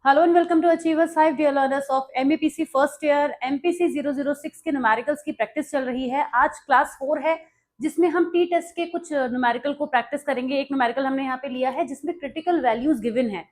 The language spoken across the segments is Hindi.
Hello and welcome to Achievers 5 dear learners of MEPC first year MPC 006 के न्यूमेरिकल्स की प्रैक्टिस चल रही है। आज क्लास 4 है जिसमें हम टी टेस्ट के कुछ न्यूमेरिकल को प्रैक्टिस करेंगे। एक न्यूमेरिकल हमने यहाँ पे लिया है जिसमें क्रिटिकल वैल्यूज गिवन है।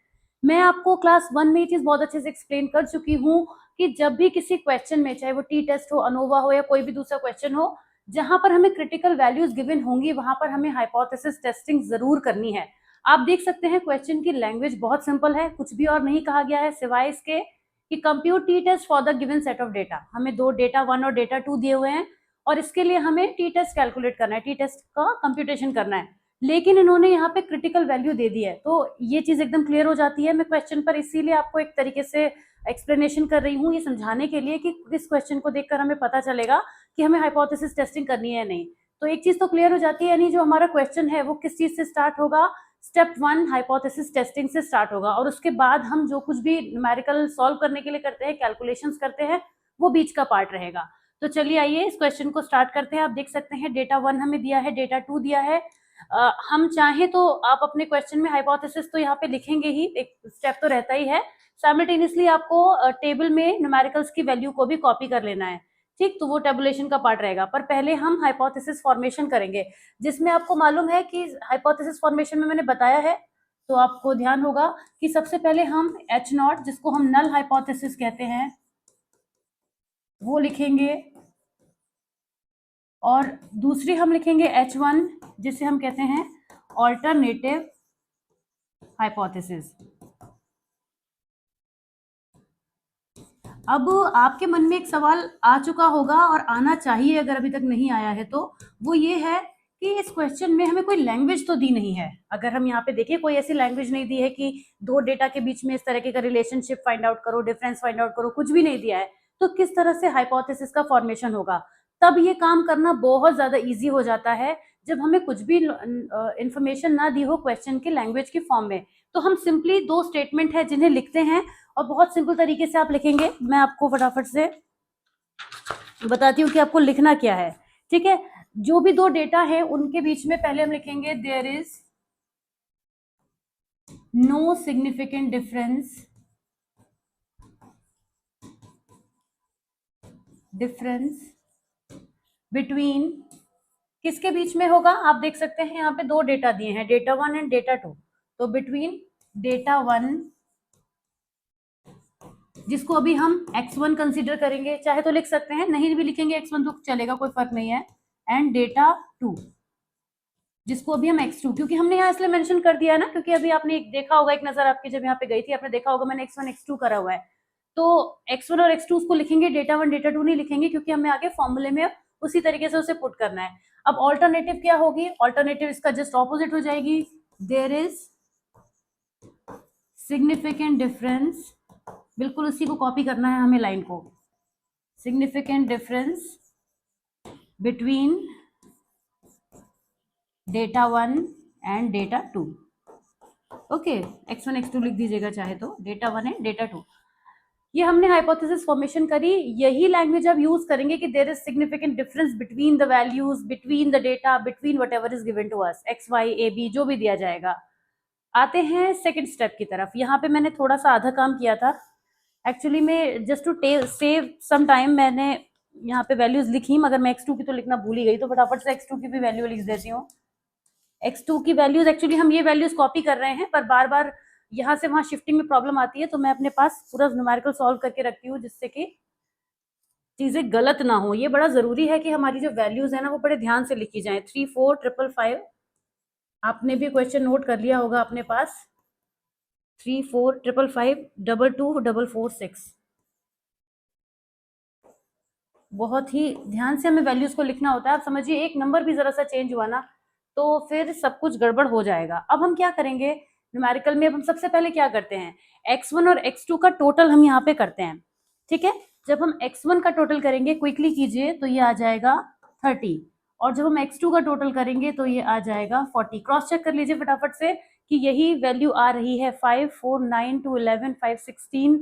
मैं आपको क्लास 1 में ये चीज बहुत अच्छे से एक्सप्लेन कर चुकी हूँ कि जब भी किसी क्वेश्चन में, चाहे वो टी टेस्ट हो, अनोवा हो या कोई भी दूसरा क्वेश्चन हो, जहां पर हमें क्रिटिकल वैल्यूज गिवन होंगी वहां पर हमें हाइपोथेसिस टेस्टिंग जरूर करनी है। आप देख सकते हैं क्वेश्चन की लैंग्वेज बहुत सिंपल है, कुछ भी और नहीं कहा गया है सिवाय इसके कि compute t test for the given set of data. हमें दो डेटा 1 और डेटा 2 दिए हुए हैं और इसके लिए हमें टी टेस्ट कैलकुलेट करना है, टी टेस्ट का कंप्यूटेशन करना है। लेकिन इन्होंने यहाँ पे क्रिटिकल वैल्यू दे दी है तो ये चीज एकदम क्लियर हो जाती है। मैं क्वेश्चन पर इसीलिए आपको एक तरीके से एक्सप्लेनेशन कर रही हूँ, ये समझाने के लिए कि इस क्वेश्चन को देखकर हमें पता चलेगा कि हमें हाइपोथेसिस टेस्टिंग करनी है या नहीं। तो एक चीज तो क्लियर हो जाती है, यानी जो हमारा क्वेश्चन है वो किस चीज से स्टार्ट होगा, स्टेप 1 हाइपोथेसिस टेस्टिंग से स्टार्ट होगा और उसके बाद हम जो कुछ भी न्यूमेरिकल सॉल्व करने के लिए करते हैं, कैलकुलेशंस करते हैं, वो बीच का पार्ट रहेगा। तो चलिए आइए इस क्वेश्चन को स्टार्ट करते हैं। आप देख सकते हैं डेटा 1 हमें दिया है, डेटा 2 दिया है। हम चाहें तो आप अपने क्वेश्चन में हाइपोथेसिस तो यहाँ पे लिखेंगे ही, एक स्टेप तो रहता ही है। साइमल्टेनियसली आपको टेबल में न्यूमेरिकल्स की वैल्यू को भी कॉपी कर लेना है, ठीक, तो वो टेबुलेशन का पार्ट रहेगा। पर पहले हम हाइपोथेसिस फॉर्मेशन करेंगे, जिसमें आपको मालूम है कि हाइपोथेसिस फॉर्मेशन में मैंने बताया है, तो आपको ध्यान होगा कि सबसे पहले हम एच नॉट, जिसको हम नल हाइपोथेसिस कहते हैं, वो लिखेंगे और दूसरी हम लिखेंगे H1, जिसे हम कहते हैं ऑल्टरनेटिव हाइपोथेसिस। अब आपके मन में एक सवाल आ चुका होगा और आना चाहिए, अगर अभी तक नहीं आया है तो वो ये है कि इस क्वेश्चन में हमें कोई लैंग्वेज तो दी नहीं है। अगर हम यहाँ पे देखें, कोई ऐसी लैंग्वेज नहीं दी है कि दो डेटा के बीच में इस तरह का रिलेशनशिप फाइंड आउट करो, डिफरेंस फाइंड आउट करो, कुछ भी नहीं दिया है। तो किस तरह से हाइपोथेसिस का फॉर्मेशन होगा, तब ये काम करना बहुत ज्यादा ईजी हो जाता है जब हमें कुछ भी इंफॉर्मेशन ना दी हो क्वेश्चन के लैंग्वेज की फॉर्म में। तो हम सिंपली दो स्टेटमेंट है जिन्हें लिखते हैं और बहुत सिंपल तरीके से आप लिखेंगे। मैं आपको फटाफट से बताती हूँ कि आपको लिखना क्या है, ठीक है। जो भी दो डेटा है उनके बीच में पहले हम लिखेंगे there is no significant difference between, किसके बीच में होगा, आप देख सकते हैं यहाँ पे दो डेटा दिए हैं, डेटा 1 एंड डेटा 2। तो बिटवीन डेटा 1, जिसको अभी हम x1 कंसीडर करेंगे, चाहे तो लिख सकते हैं, नहीं भी लिखेंगे x1 तो चलेगा, कोई फर्क नहीं है, एंड डेटा 2, जिसको अभी हम x2, क्योंकि हमने यहाँ इसलिए मेंशन कर दिया है ना, क्योंकि अभी आपने एक देखा होगा, एक नजर आपकी जब यहाँ पे गई थी, आपने देखा होगा मैंने x1 x2 करा हुआ है। तो x1 और x2 उसको लिखेंगे, डेटा 1 डेटा 2 नहीं लिखेंगे, क्योंकि हमें आगे फॉर्मूले में उसी तरीके से उसे पुट करना है। अब ऑल्टरनेटिव क्या होगी, ऑल्टरनेटिव इसका जस्ट ऑपोजिट हो जाएगी, देयर इज सिग्निफिकेंट डिफरेंस, बिल्कुल उसी को कॉपी करना है हमें लाइन को, significant difference between data 1 and data 2। Okay, x1 x2 लिख दीजिएगा चाहे तो, डेटा 1 एंड डेटा 2। ये हमने हाइपोथेसिस फॉर्मेशन करी, यही लैंग्वेज आप यूज करेंगे कि there is significant difference between the values, between the data, between whatever is given to us, x y a b जो भी दिया जाएगा। आते हैं सेकंड स्टेप की तरफ। यहाँ पे मैंने थोड़ा सा आधा काम किया था एक्चुअली में, just to save some time मैंने यहाँ पे वैल्यूज लिखी, मगर मैं x2 की तो लिखना भूल ही गई, तो फटाफट से x2 की भी वैल्यू लिख देती हूँ। x2 की वैल्यूज, एक्चुअली हम ये वैल्यूज कॉपी कर रहे हैं पर बार बार यहाँ से वहां शिफ्टिंग में प्रॉब्लम आती है, तो मैं अपने पास पूरा न्यूमेरिकल सॉल्व करके रखती हूँ जिससे कि चीजें गलत ना हो। ये बड़ा जरूरी है कि हमारी जो वैल्यूज है ना वो बड़े ध्यान से लिखी जाए। 3 4 5 5, आपने भी क्वेश्चन नोट कर लिया होगा अपने पास, 3 4 5 5 2 2 4 4 6। बहुत ही ध्यान से हमें वैल्यूज को लिखना होता है। आप समझिए एक नंबर भी जरा सा चेंज हुआ ना तो फिर सब कुछ गड़बड़ हो जाएगा। अब हम क्या करेंगे न्यूमेरिकल में, अब हम सबसे पहले क्या करते हैं, x1 और x2 का टोटल हम यहाँ पे करते हैं, ठीक है। जब हम x1 का टोटल करेंगे, क्विकली कीजिए, तो ये आ जाएगा 30, और जब हम x2 का टोटल करेंगे तो ये आ जाएगा 40। क्रॉस चेक कर लीजिए फटाफट से कि यही वैल्यू आ रही है। 5 4 9 2 11 5 16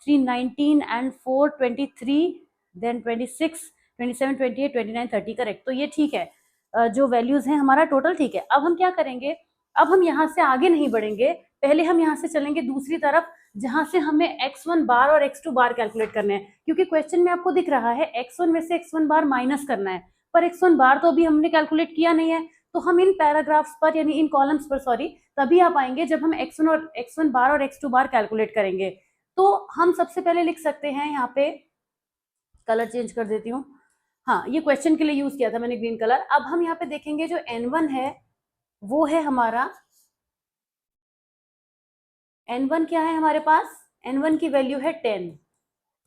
3 19 एंड 4 23 देन 26 27 28 29 30, करेक्ट। तो ये ठीक है, जो वैल्यूज हैं हमारा टोटल ठीक है। अब हम क्या करेंगे, अब हम यहाँ से आगे नहीं बढ़ेंगे, पहले हम यहाँ से चलेंगे दूसरी तरफ, जहां से हमें x1 बार और x2 बार कैलकुलेट करने हैं, क्योंकि क्वेश्चन में आपको दिख रहा है x1 में से x1 बार माइनस करना है, पर x1 बार तो अभी हमने कैलकुलेट किया नहीं है। तो हम इन पैराग्राफ्स पर यानी इन कॉलम्स पर सॉरी तभी आ पाएंगे जब हम x1 बार और x2 बार कैलकुलेट करेंगे। तो हम सबसे पहले लिख सकते हैं, यहाँ पे कलर चेंज कर देती हूँ, हाँ ये क्वेश्चन के लिए यूज किया था मैंने ग्रीन कलर। अब हम यहाँ पे देखेंगे जो n1 है वो है हमारा, n1 क्या है हमारे पास, n1 की वैल्यू है 10,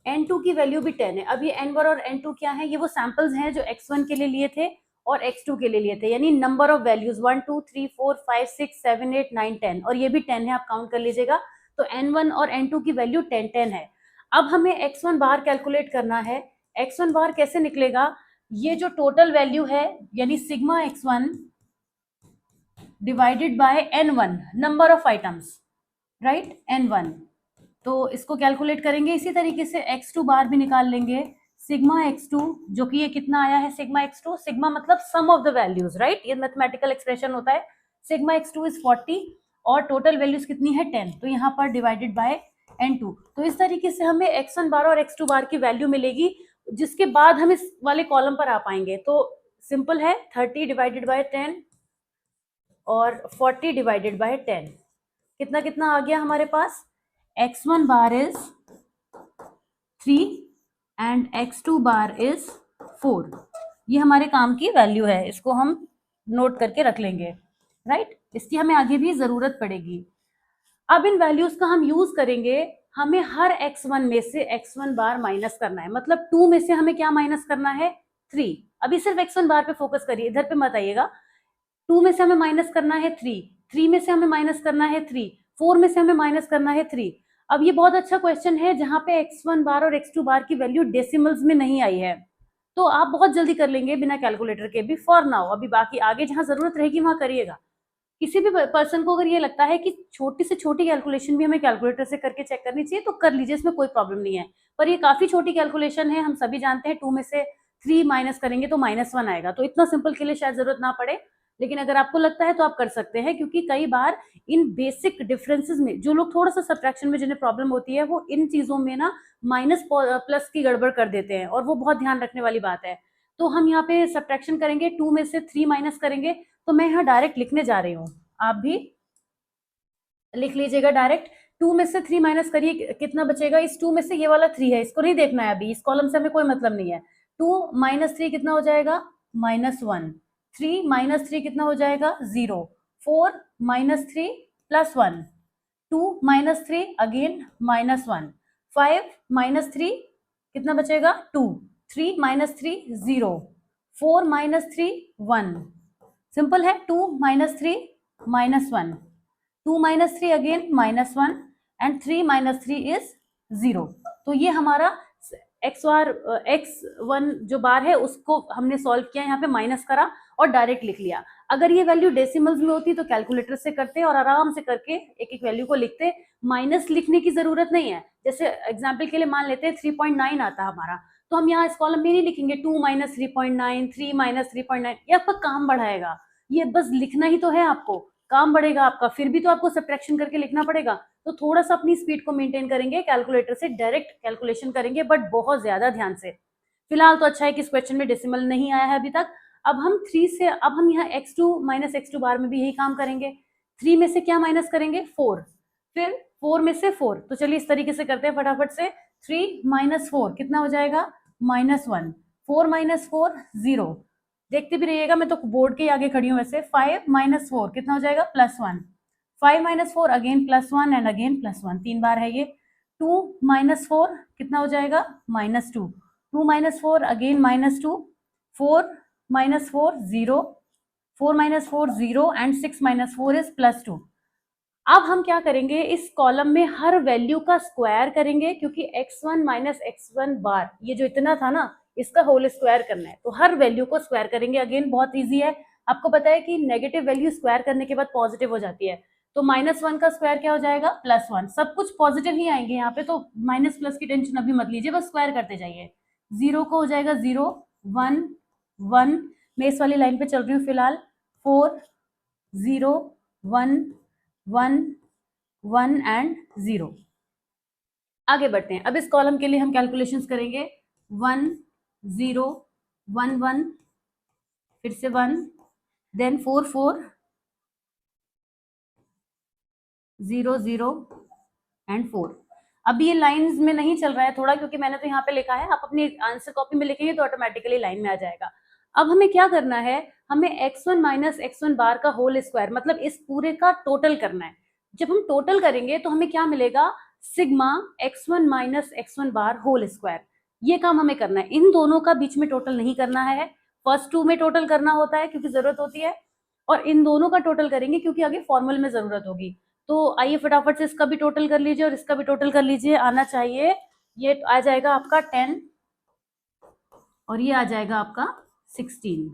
n2 की वैल्यू भी 10 है। अब ये n1 और n2 क्या है, ये वो सैंपल्स हैं जो x1 के लिए लिए थे और x2 के लिए लिए थे, यानी नंबर ऑफ वैल्यूज 1 2 3 4 5 6 7 8 9 10, और ये भी 10 है, आप काउंट कर लीजिएगा। तो n1 और n2 की वैल्यू 10 10 है। अब हमें x1 बार कैलकुलेट करना है। x1 बार कैसे निकलेगा, ये जो टोटल वैल्यू है यानी sigma x1 divided by n1 number of items, right, n1। तो इसको कैलकुलेट करेंगे, इसी तरीके से x2 बार भी निकाल लेंगे, सिग्मा x2, जो कि ये कितना आया है सिग्मा x2, सिग्मा मतलब सम ऑफ द वैल्यूज, राइट, ये मैथमेटिकल एक्सप्रेशन होता है। सिग्मा x2 इज 40 और टोटल वैल्यूज कितनी है 10, तो यहाँ पर डिवाइडेड बाय n2। तो इस तरीके से हमें x1 बार और x2 बार की वैल्यू मिलेगी, जिसके बाद हम इस वाले कॉलम पर आ पाएंगे। तो सिंपल है, 30 डिवाइडेड बाय 10 और 40 डिवाइडेड बाय 10, कितना कितना आ गया हमारे पास, x1 bar is 3 and x2 bar is 4। ये हमारे काम की वैल्यू है, इसको हम नोट करके रख लेंगे, राइट, इसकी हमें आगे भी जरूरत पड़ेगी। अब इन वैल्यूज का हम यूज करेंगे, हमें हर x1 में से x1 बार माइनस करना है, मतलब 2 में से हमें क्या माइनस करना है, 3। अभी सिर्फ x1 बार पे फोकस करिए, इधर पे मत आइएगा। 2 में से हमें माइनस करना है 3, 3 में से हमें माइनस करना है 3, 4 में से हमें माइनस करना है 3। अब ये बहुत अच्छा क्वेश्चन है जहां पे x1 बार और x2 बार की वैल्यू डेसिमल्स में नहीं आई है, तो आप बहुत जल्दी कर लेंगे बिना कैलकुलेटर के भी फॉर नाउ। अभी बाकी आगे जहां जरूरत रहेगी वहां करिएगा। किसी भी पर्सन को अगर ये लगता है कि छोटी से छोटी कैलकुलेशन भी हमें कैलकुलेटर से करके चेक करनी चाहिए तो कर लीजिए, इसमें कोई प्रॉब्लम नहीं है। पर ये काफी छोटी कैलकुलेशन है, हम सभी जानते हैं 2 में से 3 माइनस करेंगे तो -1 आएगा, तो इतना सिंपल के लिए शायद जरूरत ना पड़े, लेकिन अगर आपको लगता है तो आप कर सकते हैं, क्योंकि कई बार इन बेसिक डिफरेंसेस में जो लोग थोड़ा सा सब्ट्रैक्शन में जिन्हें प्रॉब्लम होती है वो इन चीजों में ना माइनस प्लस की गड़बड़ कर देते हैं, और वो बहुत ध्यान रखने वाली बात है। तो हम यहाँ पे सब्ट्रैक्शन करेंगे, 2 में से 3 माइनस करेंगे, तो मैं यहाँ डायरेक्ट लिखने जा रही हूँ, आप भी लिख लीजिएगा डायरेक्ट। 2 में से 3 माइनस करिए, कितना बचेगा, इस 2 में से ये वाला 3 है, इसको नहीं देखना है अभी, इस कॉलम से हमें कोई मतलब नहीं है। 2 माइनस 3 कितना हो जाएगा, -1, 3 माइनस 3 कितना हो जाएगा, 0, 4 minus 3 plus 1, 2 minus 3 again -1, 5 minus 3 कितना बचेगा, 2, 3 माइनस 3 0, 4 माइनस 3 1, सिंपल है, 2 minus 3 -1, 2 minus 3 again -1 and 3 minus 3 is 0। तो ये हमारा x1 जो बार है उसको हमने सॉल्व किया, यहाँ पे माइनस करा और डायरेक्ट लिख लिया। अगर ये वैल्यू डेसिमल्स में होती तो कैलकुलेटर से करते और आराम से करके एक एक वैल्यू को लिखते, माइनस लिखने की जरूरत नहीं है। जैसे एग्जाम्पल के लिए मान लेते हैं 3.9 आता हमारा, तो हम यहाँ इस कॉलम में नहीं लिखेंगे 2 माइनस 3.9, 3 माइनस 3.9, ये आपका काम बढ़ाएगा, ये बस लिखना ही तो है, आपको काम बढ़ेगा आपका, फिर भी तो आपको सब्ट्रैक्शन करके लिखना पड़ेगा। तो थोड़ा सा अपनी स्पीड को मेंटेन करेंगे, कैलकुलेटर से डायरेक्ट कैलकुलेशन करेंगे, बट बहुत ज्यादा ध्यान से। फिलहाल तो अच्छा है कि इस क्वेश्चन में डेसिमल नहीं आया है अभी तक। अब हम 3 से, अब हम यहाँ x2 माइनस x2 बार में भी यही काम करेंगे। 3 में से क्या माइनस करेंगे, 4, फिर 4 में से 4, तो चलिए इस तरीके से करते हैं फटाफट से। 3 माइनस 4 कितना हो जाएगा, -1, 4 माइनस 4 0, देखते भी रहिएगा, मैं तो बोर्ड के आगे खड़ी हूँ वैसे। 5 माइनस 4 कितना हो जाएगा, +1, 5 माइनस 4 अगेन +1 एंड अगेन +1, 3 बार है ये। 2 माइनस 4 कितना हो जाएगा, -2, 2 minus 4 again -2, 4 minus 4 0, 4 minus 4 0 and 6 minus 4 is +2। अब हम क्या करेंगे, इस कॉलम में हर वैल्यू का स्क्वायर करेंगे, क्योंकि x1 माइनस x1 बार ये जो इतना था ना, इसका होल स्क्वायर करना है, तो हर वैल्यू को स्क्वायर करेंगे। अगेन बहुत इजी है, आपको पता है कि नेगेटिव वैल्यू स्क्वायर करने के बाद पॉजिटिव हो जाती है, तो -1 का स्क्वायर क्या हो जाएगा, +1, सब कुछ पॉजिटिव ही आएंगे यहाँ पे, तो माइनस प्लस की टेंशन अभी मत लीजिए, बस स्क्वायर करते जाइए। 0 को हो जाएगा 0, 1 1, मैं इस वाली लाइन पे चल रही हूँ फिलहाल, 4 0 1 1 1 एंड 0। आगे बढ़ते हैं। अब इस कॉलम के लिए हम कैलकुलेशंस करेंगे। 1 0 1 1, फिर से 1, देन 4 4 0 0 एंड 4। अब ये लाइंस में नहीं चल रहा है थोड़ा, क्योंकि मैंने तो यहाँ पे लिखा है, आप अपनी आंसर कॉपी में लिखेंगे तो ऑटोमेटिकली लाइन में आ जाएगा। अब हमें क्या करना है, हमें x1 माइनस x1 बार का होल स्क्वायर, मतलब इस पूरे का टोटल करना है। जब हम टोटल करेंगे तो हमें क्या मिलेगा, sigma x1 minus x1 bar whole square. ये काम हमें करना है, इन दोनों का बीच में टोटल नहीं करना है। फर्स्ट टू में टोटल करना होता है क्योंकि जरूरत होती है, और इन दोनों का टोटल करेंगे क्योंकि आगे फॉर्मूले में जरूरत होगी। तो आइए फटाफट से इसका भी टोटल कर लीजिए और इसका भी टोटल कर लीजिए। आना चाहिए, ये आ जाएगा आपका 10 और ये आ जाएगा आपका 16।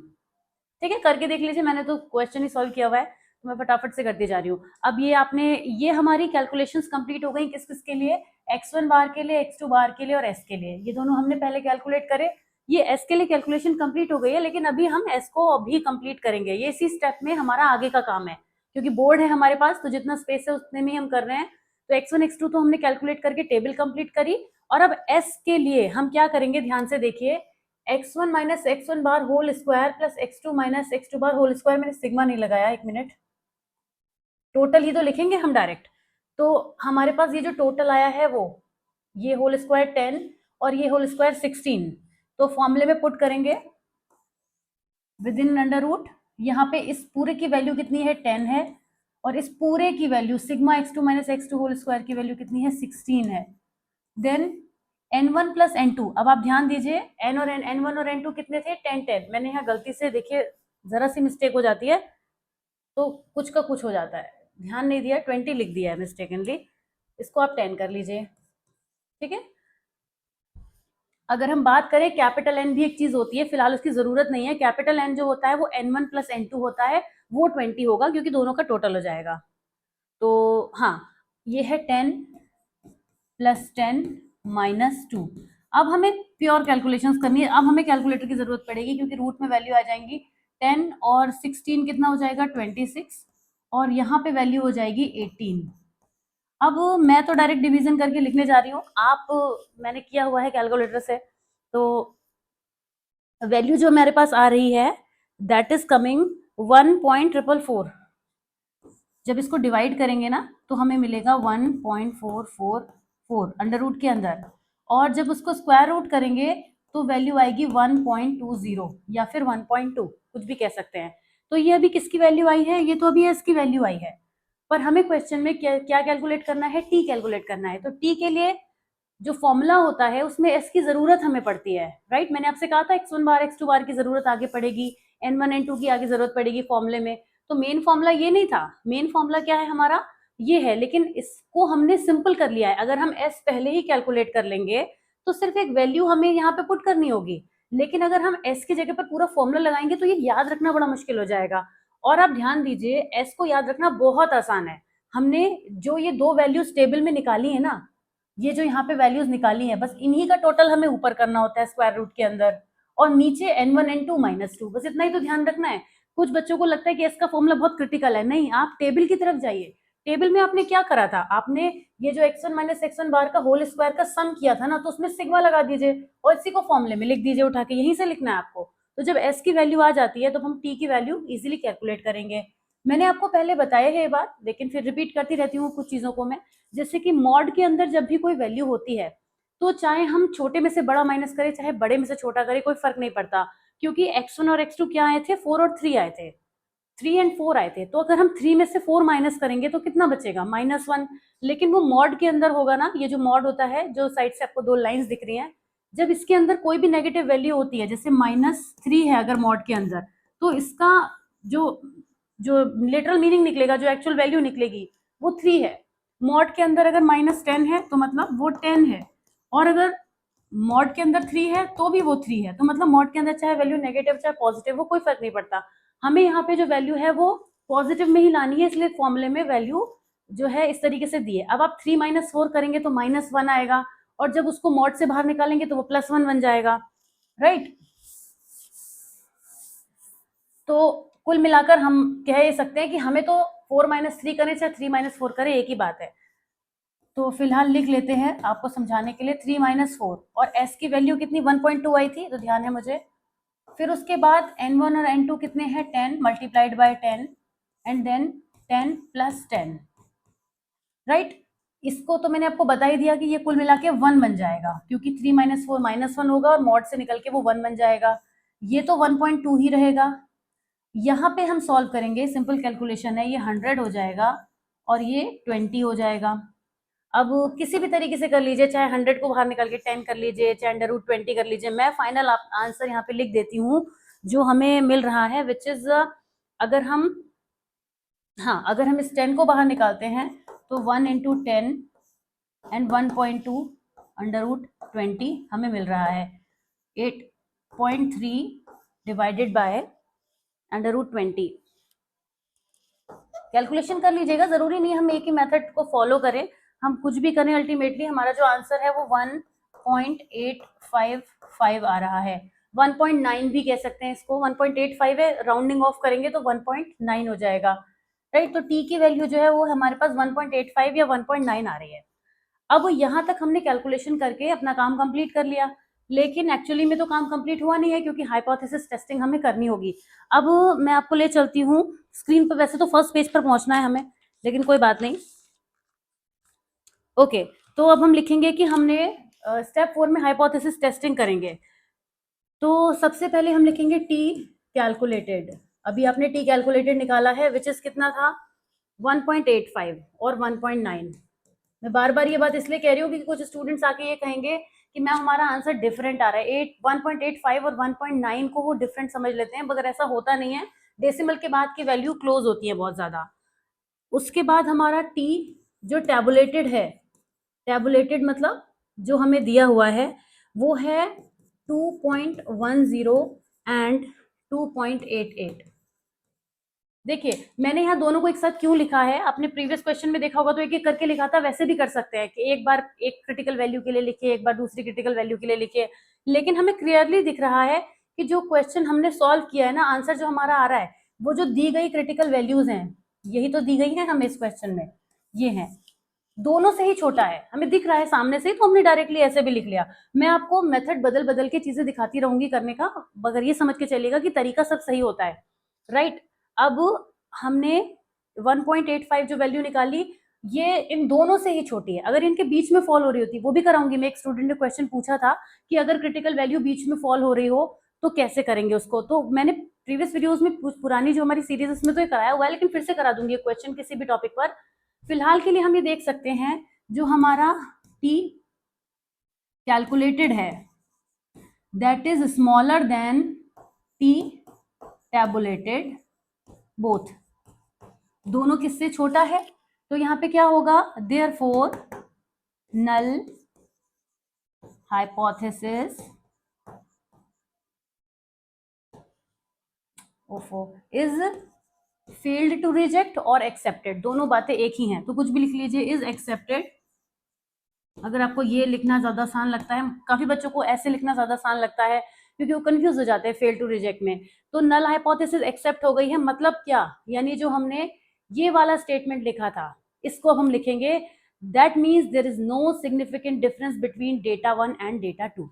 ठीक है, करके देख लीजिए, मैंने तो क्वेश्चन ही सॉल्व किया हुआ है तो मैं फटाफट से करती जा रही हूँ। अब ये आपने, ये हमारी कैलकुलेशंस कंप्लीट हो गई किस किस के लिए, x1 बार के लिए, x2 बार के लिए और s के लिए। ये दोनों हमने पहले कैलकुलेट करे। ये s के लिए कैलकुलेशन कंप्लीट हो गई है, लेकिन अभी हम s को अभी कंप्लीट करेंगे। ये इसी स्टेप में हमारा आगे का काम है, क्योंकि बोर्ड है हमारे पास तो जितना स्पेस है उतने में हम कर रहे हैं। तो x1 x2 तो हमने कैलकुलेट करके टेबल कंप्लीट करी, और अब s के लिए हम क्या करेंगे, ध्यान से देखिए। x1 minus x1 bar whole square plus x2 minus x2 bar whole square. मैंने सिग्मा नहीं लगाया, एक मिनट, टोटल ही तो लिखेंगे हम डायरेक्ट। तो हमारे पास ये जो टोटल आया है वो, ये होल स्क्वायर 10 और ये होल स्क्वायर 16, तो फॉर्मूले में पुट करेंगे विद इन अंडर रूट। यहाँ पे इस पूरे की वैल्यू कितनी है, 10 है, और इस पूरे की value sigma x2 minus x2 whole square की वैल्यू कितनी है, 16 है। Then n1 plus n2। अब आप ध्यान दीजिए, n और n1 और n2 कितने थे, 10 10। मैंने यहाँ गलती से, देखिए जरा सी मिस्टेक हो जाती है तो कुछ का कुछ हो जाता है, ध्यान नहीं दिया, 20 लिख दिया है मिस्टेकनली, इसको आप 10 कर लीजिए। ठीक है, अगर हम बात करें कैपिटल एन भी एक चीज होती है, फिलहाल उसकी जरूरत नहीं है। कैपिटल एन जो होता है वो n1 प्लस n2 होता है, वो 20 होगा क्योंकि दोनों का टोटल हो जाएगा। तो हाँ, ये है 10 प्लस 10 माइनस 2। अब हमें प्योर कैलकुलेशंस करनी है। अब हमें कैलकुलेटर की जरूरत पड़ेगी क्योंकि रूट में वैल्यू आ जाएंगी। 10 और 16 कितना हो जाएगा, 26, और यहाँ पे वैल्यू हो जाएगी 18। अब मैं तो डायरेक्ट डिवीजन करके लिखने जा रही हूँ, आप, मैंने किया हुआ है कैलकुलेटर से, तो वैल्यू जो मेरे पास आ रही है दैट इज कमिंग 1.444। जब इसको डिवाइड करेंगे ना तो हमें मिलेगा 1.444 अंडर रूट के अंदर, और जब उसको स्क्वायर रूट करेंगे तो वैल्यू आएगी 1.20 या फिर 1.2, कुछ भी कह सकते हैं। तो ये अभी किसकी वैल्यू आई है, ये तो अभी इसकी वैल्यू आई है, पर हमें क्वेश्चन में क्या क्या कैलकुलेट करना है, टी कैलकुलेट करना है। तो टी के लिए जो फॉर्मूला होता है उसमें एस की जरूरत हमें पड़ती है, राइट। मैंने आपसे कहा था x1 बार x2 बार की जरूरत आगे पड़ेगी, n1 n2 की आगे जरूरत पड़ेगी फॉर्मूले में। तो मेन फॉर्मूला ये नहीं था, मेन फॉर्मूला क्या है हमारा, ये है, लेकिन इसको हमने सिंपल कर लिया है। अगर हम s पहले ही कैलकुलेट कर लेंगे तो सिर्फ एक वैल्यू हमें यहाँ पे पुट करनी होगी, लेकिन अगर हम s की जगह पर पूरा फॉर्मूला लगाएंगे तो ये याद रखना बड़ा मुश्किल हो जाएगा। और आप ध्यान दीजिए, s को याद रखना बहुत आसान है। हमने जो ये दो वैल्यूज टेबल में निकाली है ना, ये जो यहाँ पे वैल्यूज निकाली है, बस इन्हीं का टोटल हमें ऊपर करना होता है स्क्वायर रूट के अंदर, और नीचे n1 n2 माइनस 2, बस इतना ही तो ध्यान रखना है। कुछ बच्चों को लगता है कि इसका फॉर्मूला बहुत क्रिटिकल है, नहीं, आप टेबल की तरफ जाइए। टेबल में आपने क्या करा था, आपने ये जो x1 माइनस x1 बार का होल स्क्वायर का सम किया था ना, तो उसमें सिग्मा लगा दीजिए और इसी को फॉर्मूले में लिख दीजिए उठा के, यहीं से लिखना है आपको। तो जब s की वैल्यू आ जाती है तो हम t की वैल्यू इजिली कैलकुलेट करेंगे। मैंने आपको पहले बताया है ये बात, लेकिन फिर रिपीट करती रहती हूँ कुछ चीजों को मैं। जैसे कि मॉड के अंदर जब भी कोई वैल्यू होती है तो चाहे हम छोटे में से बड़ा माइनस करें चाहे बड़े में से छोटा करें, कोई फर्क नहीं पड़ता, क्योंकि x1 और x2 क्या आए थे, 4 और 3 आए थे, 3 एंड 4 आए थे। तो अगर हम 3 में से 4 माइनस करेंगे तो कितना बचेगा, -1। लेकिन वो मॉड के अंदर होगा ना, ये जो मॉड होता है, जो साइड से आपको दो लाइंस दिख रही हैं, जब इसके अंदर कोई भी नेगेटिव वैल्यू होती है, जैसे -3 है अगर मॉड के अंदर, तो इसका जो जो लिटरल मीनिंग निकलेगा, जो एक्चुअल वैल्यू निकलेगी वो 3 है। मॉड के अंदर अगर -10 है तो मतलब वो 10 है, और अगर मॉड के अंदर 3 है तो भी वो 3 है। तो मतलब मॉड के अंदर चाहे वैल्यू नेगेटिव चाहे पॉजिटिव, वो कोई फर्क नहीं पड़ता, हमें यहाँ पे जो वैल्यू है वो पॉजिटिव में ही लानी है, इसलिए फॉर्मूले में वैल्यू जो है इस तरीके से दी है। अब आप 3 - 4 करेंगे तो -1 आएगा, और जब उसको मॉड से बाहर निकालेंगे तो वो +1 बन जाएगा, राइट। तो कुल मिलाकर हम कह ये सकते हैं कि हमें तो 4 - 3 करें चाहे 3 - 4 करें, एक ही बात है। तो फिलहाल लिख लेते हैं आपको समझाने के लिए 3 - 4, और s की वैल्यू कितनी 1.2 आई थी, तो ध्यान है मुझे। फिर उसके बाद n1 और n2 कितने हैं 10 multiplied by 10 and then 10 + 10, right. इसको तो मैंने आपको बता ही दिया कि ये कुल मिला के 1 बन जाएगा, क्योंकि 3 - 4 -1 होगा और मॉड से निकल के वो 1 बन जाएगा। ये तो 1.2 ही रहेगा। यहाँ पे हम सॉल्व करेंगे, सिंपल कैलकुलेशन है, ये 100 हो जाएगा और ये 20 हो जाएगा। अब किसी भी तरीके से कर लीजिए, चाहे 100 को बाहर निकाल के 10 कर लीजिए, चाहे √20 कर लीजिए। मैं फाइनल आंसर यहाँ पे लिख देती हूँ जो हमें मिल रहा है, विच इज अगर हम इस 10 को बाहर निकालते हैं तो 1 × 10 एंड 1.2 √20 हमें मिल रहा है 8.3 डिवाइडेड बाय √20। कैलकुलेशन कर लीजिएगा, जरूरी नहीं हम एक ही मेथड को फॉलो करें, हम कुछ भी करें, अल्टीमेटली हमारा जो आंसर है वो 1.855 आ रहा है। 1.9 भी कह सकते हैं इसको, 1.85 है, राउंडिंग ऑफ करेंगे तो 1.9 हो जाएगा, राइट। तो टी की वैल्यू जो है वो हमारे पास 1.85 या 1.9 आ रही है। अब यहाँ तक हमने कैलकुलेशन करके अपना काम कंप्लीट कर लिया, लेकिन एक्चुअली में तो काम कंप्लीट हुआ नहीं है, क्योंकि हाइपोथेसिस टेस्टिंग हमें करनी होगी। अब मैं आपको ले चलती हूँ स्क्रीन पर, वैसे तो फर्स्ट पेज पर पहुंचना है हमें, लेकिन कोई बात नहीं। ओके, तो अब हम लिखेंगे कि हमने स्टेप 4 में हाइपोथेसिस टेस्टिंग करेंगे। तो सबसे पहले हम लिखेंगे टी कैलकुलेटेड। अभी आपने टी कैलकुलेटेड निकाला है, विच इज कितना था 1.85 और 1.9। मैं बार बार ये बात इसलिए कह रही हूँ कि कुछ स्टूडेंट्स आके ये कहेंगे कि मैम हमारा आंसर डिफरेंट आ रहा है, 1.85 और 1.9 को वो डिफरेंट समझ लेते हैं, मगर ऐसा होता नहीं है। डेसिमल के बाद की वैल्यू क्लोज होती है बहुत ज्यादा। उसके बाद हमारा टी जो टैबुलेटेड है, टैबुलेटेड मतलब जो हमें दिया हुआ है वो है 2.10 एंड 2.88। देखिए मैंने यहाँ दोनों को एक साथ क्यों लिखा है, आपने प्रीवियस क्वेश्चन में देखा होगा तो एक एक करके लिखा था, वैसे भी कर सकते हैं कि एक बार एक क्रिटिकल वैल्यू के लिए लिखिए, एक बार दूसरी क्रिटिकल वैल्यू के लिए लिखिए, लेकिन हमें क्लियरली दिख रहा है कि जो क्वेश्चन हमने सॉल्व किया है ना, आंसर जो हमारा आ रहा है वो जो दी गई क्रिटिकल वैल्यूज हैं यही तो दी गई है हमें इस क्वेश्चन में, ये है, दोनों से ही छोटा है, हमें दिख रहा है सामने से, तो हमने डायरेक्टली ऐसे भी लिख लिया। मैं आपको मेथड बदल बदल के चीजें दिखाती रहूंगी करने का, मगर ये समझ के चलिएगा कि तरीका सब सही होता है, राइट। अब हमने 1.85 जो वैल्यू निकाली ये इन दोनों से ही छोटी है, अगर इनके बीच में फॉल हो रही होती, वो भी कराऊंगी मैं, एक स्टूडेंट ने क्वेश्चन पूछा था कि अगर क्रिटिकल वैल्यू बीच में फॉल हो रही हो तो कैसे करेंगे उसको, तो मैंने प्रीवियस वीडियोस में पुरानी जो हमारी सीरीज उसमें तो ये कराया हुआ है, लेकिन फिर से करा दूंगी क्वेश्चन किसी भी टॉपिक पर। फिलहाल के लिए हम ये देख सकते हैं जो हमारा टी कैलकुलेटेड है that is smaller than T tabulated, both, दोनों किससे छोटा है, तो यहाँ पे क्या होगा, therefore null hypothesis is failed to reject और एक्सेप्टेड, दोनों बातें एक ही हैं, तो कुछ भी लिख लीजिए, इज एक्सेप्टेड। अगर आपको ये लिखना ज्यादा आसान लगता है, काफी बच्चों को ऐसे लिखना ज्यादा आसान लगता है क्योंकि वो कंफ्यूज हो जाते हैं फेल टू रिजेक्ट में, तो नल हाइपोथेसिस एक्सेप्ट हो गई है, मतलब क्या, यानी जो हमने ये वाला स्टेटमेंट लिखा था इसको अब हम लिखेंगे, that means there is no significant difference between data 1 and data 2,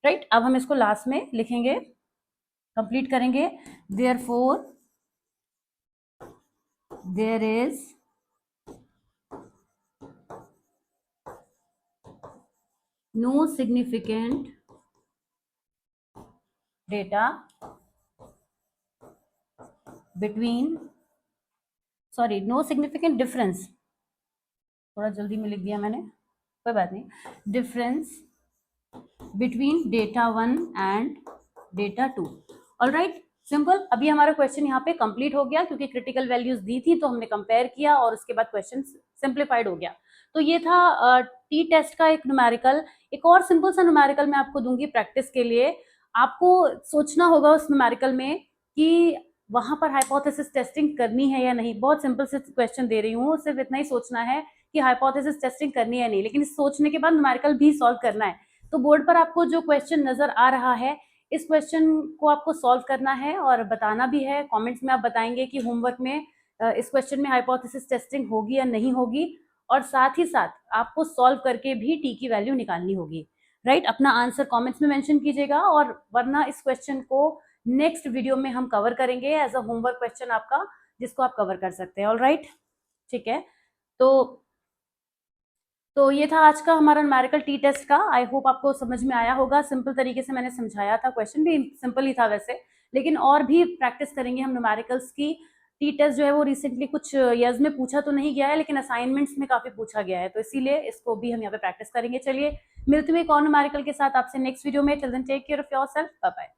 right. अब हम इसको लास्ट में लिखेंगे, कंप्लीट करेंगे, therefore there is no significant data between, sorry, no significant difference, थोड़ा जल्दी में लिख दिया मैंने, कोई बात नहीं, difference between data 1 and data 2, alright, simple. अभी हमारा क्वेश्चन यहाँ पे कंप्लीट हो गया क्योंकि क्रिटिकल वैल्यूज दी थी तो हमने कंपेयर किया और उसके बाद क्वेश्चन सिंप्लीफाइड हो गया। तो ये था टी टेस्ट का एक न्यूमेरिकल। एक और सिंपल सा न्यूमेरिकल मैं आपको दूंगी प्रैक्टिस के लिए, आपको सोचना होगा उस न्यूमेरिकल में कि वहां पर हाइपोथेसिस टेस्टिंग करनी है या नहीं, बहुत सिंपल से क्वेश्चन दे रही हूँ, सिर्फ इतना ही सोचना है कि हाइपोथेसिस टेस्टिंग करनी है नहीं, लेकिन इस सोचने के बाद न्यूमेरिकल भी सॉल्व करना है। तो बोर्ड पर आपको जो क्वेश्चन नजर आ रहा है इस क्वेश्चन को आपको सॉल्व करना है और बताना भी है, कमेंट्स में आप बताएंगे कि होमवर्क में इस क्वेश्चन में हाइपोथेसिस टेस्टिंग होगी या नहीं होगी, और साथ ही साथ आपको सॉल्व करके भी टी की वैल्यू निकालनी होगी, राइट। अपना आंसर कमेंट्स में मेंशन कीजिएगा, और वरना इस क्वेश्चन को नेक्स्ट वीडियो में हम कवर करेंगे एज अ होमवर्क क्वेश्चन आपका, जिसको आप कवर कर सकते हैं। ऑल राइट, ठीक है। तो ये था आज का हमारा न्यूमेरिकल टी टेस्ट का। आई होप आपको समझ में आया होगा, सिंपल तरीके से मैंने समझाया था, क्वेश्चन भी सिंपल ही था वैसे, लेकिन और भी प्रैक्टिस करेंगे हम न्यूमेरिकल्स की। टी टेस्ट जो है वो रिसेंटली कुछ ईयर्स में पूछा तो नहीं गया है, लेकिन असाइनमेंट्स में काफी पूछा गया है, तो इसीलिए इसको भी हम यहाँ पे प्रैक्टिस करेंगे। चलिए मिलते हुए एक और न्यूमेरिकल के साथ आपसे नेक्स्ट वीडियो में। Till then take care of yourself, bye bye.